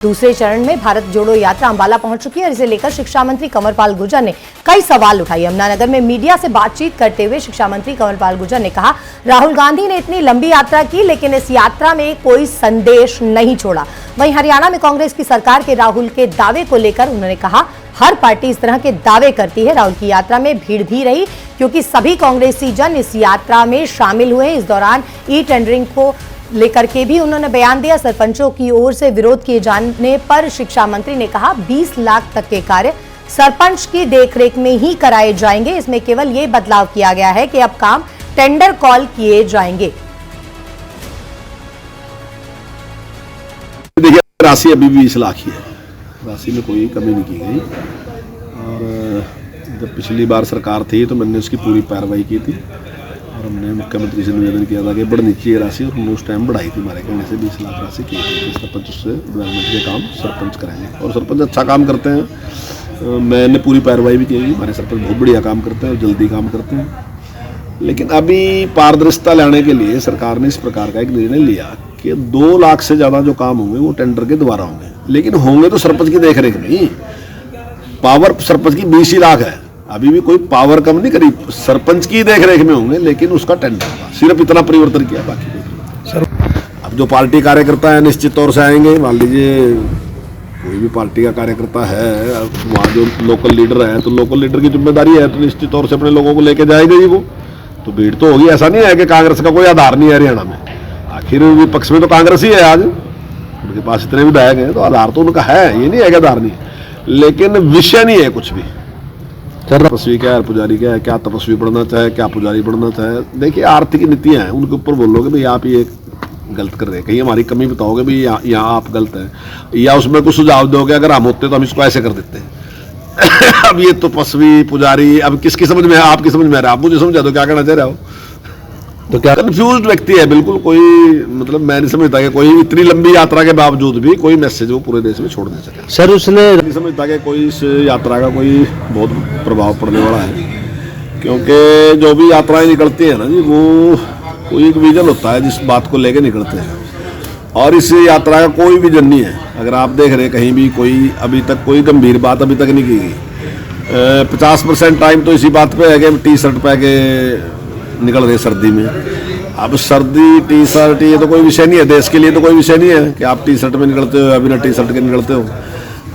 दूसरे चरण में भारत जोड़ो यात्रा अंबाला पहुंच चुकी है और इसे लेकर शिक्षा मंत्री कंवरपाल गुर्जर ने कई सवाल उठाए। यमुनानगर में मीडिया से बातचीत करते हुए शिक्षा मंत्री कंवरपाल गुर्जर ने कहा, राहुल गांधी ने इतनी लंबी यात्रा की लेकिन इस यात्रा में कोई संदेश नहीं छोड़ा। वहीं हरियाणा में कांग्रेस की सरकार के राहुल के दावे को लेकर उन्होंने कहा, हर पार्टी इस तरह के दावे करती है। राहुल की यात्रा में भीड़ भी रही क्योंकि सभी कांग्रेसी जन इस यात्रा में शामिल हुए। इस दौरान ई टेंडरिंग को लेकर के भी उन्होंने बयान दिया। सरपंचों की ओर से विरोध किए जाने पर शिक्षा मंत्री ने कहा, 20 लाख तक के कार्य सरपंच की देखरेख में ही कराए जाएंगे। इसमें केवल ये बदलाव किया गया है कि अब काम टेंडर कॉल किए जाएंगे। देखिए, राशि अभी 20 लाख ही है, राशि में कोई कमी नहीं की गई। और जब पिछली बार सरकार थी तो मैंने उसकी पूरी पैरवाई की थी और हमने मुख्यमंत्री से निवेदन किया था कि बढ़नी चाहिए राशि, और हमने उस टाइम बढ़ाई थी। हमारे कहने से 20 लाख राशि की थी। सरपंच उससे डेवलपमेंट के काम सरपंच कराएंगे और सरपंच अच्छा काम करते हैं। मैंने पूरी पैरवाई भी की। हमारे सरपंच बहुत बढ़िया काम करते हैं और जल्दी काम करते हैं। लेकिन अभी पारदर्शिता लाने के लिए सरकार ने इस प्रकार का एक निर्णय लिया कि 2 लाख से ज़्यादा जो काम होंगे वो टेंडर के द्वारा होंगे, लेकिन होंगे तो सरपंच की देखरेख में। पावर सरपंच की 20 ही लाख है, अभी भी कोई पावर कम नहीं करी, सरपंच की देखरेख में होंगे, लेकिन उसका टेंडर होगा। सिर्फ इतना परिवर्तन किया, बाकी सर अब जो पार्टी कार्यकर्ता है निश्चित तौर से आएंगे। मान लीजिए कोई भी पार्टी का कार्यकर्ता है, वहाँ जो लोकल लीडर है तो लोकल लीडर की जिम्मेदारी है, तो निश्चित तौर से अपने लोगों को लेके जाएगा ही वो। तो भीड़ तो होगी। ऐसा नहीं है कि कांग्रेस का कोई आधार नहीं है हरियाणा में। आखिर विपक्ष में तो कांग्रेस ही है आज, उनके पास इतने विधायक हैं तो आधार तो उनका है, ये नहीं है कि आधार नहीं है। लेकिन विषय नहीं है कुछ भी। तपस्वी क्या है, पुजारी क्या है, क्या तपस्वी बढ़ना चाहे, क्या पुजारी बढ़ना चाहे। देखिए, आर्थिक नीतियां हैं, उनके ऊपर बोलोगे भाई आप ये गलत कर रहे हैं, कहीं हमारी कमी बताओगे भाई यहाँ आप गलत हैं, या उसमें कुछ सुझाव दोगे अगर हम होते तो हम इसको ऐसे कर देते हैं। अब ये तपस्वी पुजारी अब किसकी समझ में है? आपकी समझ में आ रहा है, आप मुझे समझा दो क्या कहना चाह रहे हो। तो क्या कंफ्यूज्ड व्यक्ति है बिल्कुल। कोई मतलब मैं नहीं समझता कि कोई इतनी लंबी यात्रा के बावजूद भी कोई मैसेज वो पूरे देश में छोड़ नहीं सके। सर उसने नहीं समझता कि कोई इस यात्रा का कोई बहुत प्रभाव पड़ने वाला है, क्योंकि जो भी यात्राएं निकलती है ना जी, वो कोई एक विजन होता है जिस बात को लेके निकलते हैं, और इस यात्रा का कोई विजन नहीं है। अगर आप देख रहे हैं कहीं भी कोई अभी तक कोई गंभीर बात अभी तक नहीं की गई। 50% टाइम तो इसी बात पे है कि टी शर्ट पहन के निकल रहे सर्दी में। अब सर्दी टी शर्ट ये तो कोई विषय नहीं है, देश के लिए तो कोई विषय नहीं है कि आप टी शर्ट में निकलते हो या बिना टी शर्ट के निकलते हो।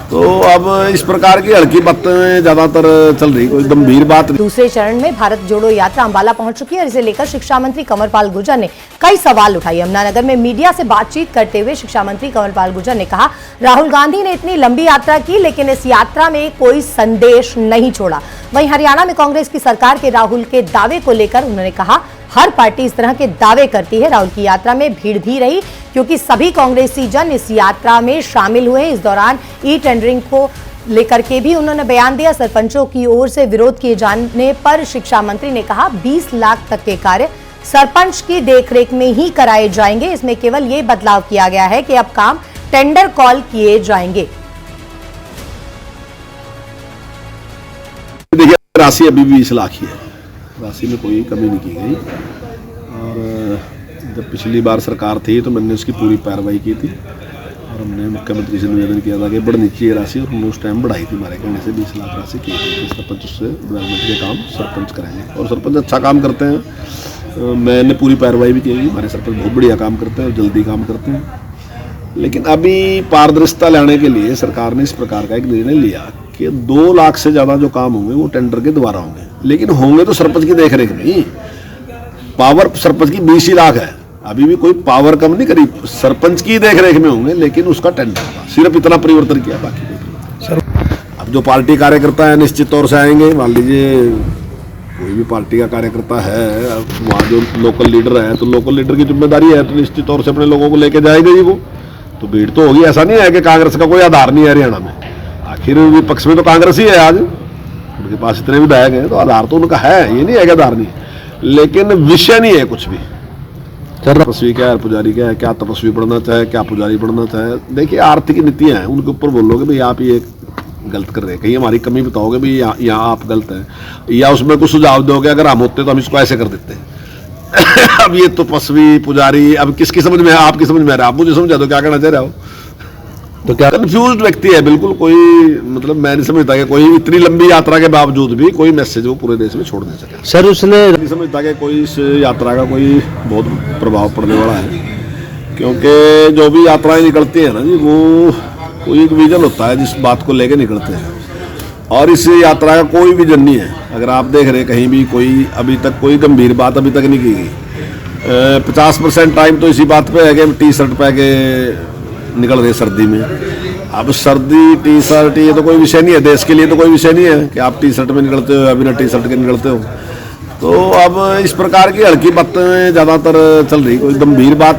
तो अब इस प्रकार की हल्की बातें ज्यादातर चल रही, कोई गंभीर बात नहीं। दूसरे चरण में भारत जोड़ो यात्रा अंबाला पहुंच चुकी है और इसे लेकर शिक्षा मंत्री कंवरपाल गुर्जर ने कई सवाल उठाए। यमुनानगर में मीडिया से बातचीत करते हुए शिक्षा मंत्री कंवरपाल गुर्जर ने कहा, राहुल गांधी ने इतनी लंबी यात्रा की लेकिन इस यात्रा में कोई संदेश नहीं छोड़ा। वहीं हरियाणा में कांग्रेस की सरकार के राहुल के दावे को लेकर उन्होंने कहा, हर पार्टी इस तरह के दावे करती है। राहुल की यात्रा में भीड़ भी रही क्योंकि सभी कांग्रेसी जन इस यात्रा में शामिल हुए। इस दौरान ई टेंडरिंग को लेकर के भी उन्होंने बयान दिया। सरपंचों की ओर से विरोध किए जाने पर शिक्षा मंत्री ने कहा, 20 लाख तक के कार्य सरपंच की देखरेख में ही कराए जाएंगे। इसमें केवल ये बदलाव किया गया है कि अब काम टेंडर कॉल किए जाएंगे। देखिए, राशि अभी 20 लाख ही है, राशि में कोई कमी नहीं की गई। और जब पिछली बार सरकार थी तो मैंने उसकी पूरी पैरवाई की थी और हमने मुख्यमंत्री से निवेदन किया था कि बढ़नी चाहिए राशि, और हमने उस टाइम बढ़ाई थी। हमारे कहने से 20 लाख राशि की थी। सरपंच उससे डेवलपमेंट के काम सरपंच कराएंगे और सरपंच अच्छा काम करते हैं। मैंने पूरी पैरवाई भी की। हमारे सरपंच बहुत बढ़िया काम करते हैं और जल्दी काम करते हैं। लेकिन अभी पारदर्शिता लाने के लिए सरकार ने इस प्रकार का एक निर्णय लिया कि 2 लाख से ज़्यादा जो काम होंगे वो टेंडर के द्वारा होंगे, लेकिन होंगे तो सरपंच की देखरेख में। पावर सरपंच की 20 ही लाख है, अभी भी कोई पावर कम नहीं करी, सरपंच की देखरेख में होंगे, लेकिन उसका टेंडर होगा। सिर्फ इतना परिवर्तन किया, बाकी सर अब जो पार्टी कार्यकर्ता है निश्चित तौर से आएंगे। मान लीजिए कोई भी पार्टी का कार्यकर्ता है, वहाँ जो लोकल लीडर है तो लोकल लीडर की जिम्मेदारी है, तो निश्चित तौर से अपने लोगों को लेके जाएगा ही वो। तो भीड़ तो होगी। ऐसा नहीं है कि कांग्रेस का कोई आधार नहीं है हरियाणा में। आखिर विपक्ष में तो कांग्रेस ही है आज, उनके पास इतने विधायक हैं तो आधार तो उनका है, ये नहीं है कि आधार नहीं है। लेकिन विषय नहीं है कुछ भी। तपस्वी क्या है, पुजारी क्या है, क्या तपस्वी बढ़ना चाहे, क्या पुजारी बढ़ना चाहे। देखिए, आर्थिक नीतियां हैं, उनके ऊपर बोलोगे भाई आप ये गलत कर रहे हैं, कहीं हमारी कमी बताओगे भाई यहाँ आप गलत हैं, या उसमें कुछ सुझाव दोगे अगर हम होते तो हम इसको ऐसे कर देते हैं। अब ये तपस्वी पुजारी अब किसकी समझ में है? आपकी समझ में आ रहा है, आप मुझे समझा दो क्या कहना चाह रहे हो। तो क्या कंफ्यूज्ड व्यक्ति है बिल्कुल। कोई मतलब मैं नहीं समझता कि कोई इतनी लंबी यात्रा के बावजूद भी कोई मैसेज वो पूरे देश में छोड़ नहीं सके। सर उसने नहीं समझता कि कोई इस यात्रा का कोई बहुत प्रभाव पड़ने वाला है, क्योंकि जो भी यात्राएं निकलती है ना जी, वो कोई एक विजन होता है जिस बात को लेके निकलते हैं, और इस यात्रा का कोई विजन नहीं है। अगर आप देख रहे हैं कहीं भी कोई अभी तक कोई गंभीर बात अभी तक नहीं की गई। 50% टाइम तो इसी बात पे है कि टी शर्ट पहन के निकल रहे सर्दी में। अब सर्दी टी शर्ट ये तो कोई विषय नहीं है, देश के लिए तो कोई विषय नहीं है कि आप टी शर्ट में निकलते हो या बिना टी शर्ट के निकलते हो। तो अब इस प्रकार की हल्की बातें ज़्यादातर चल रही, कोई गंभीर बात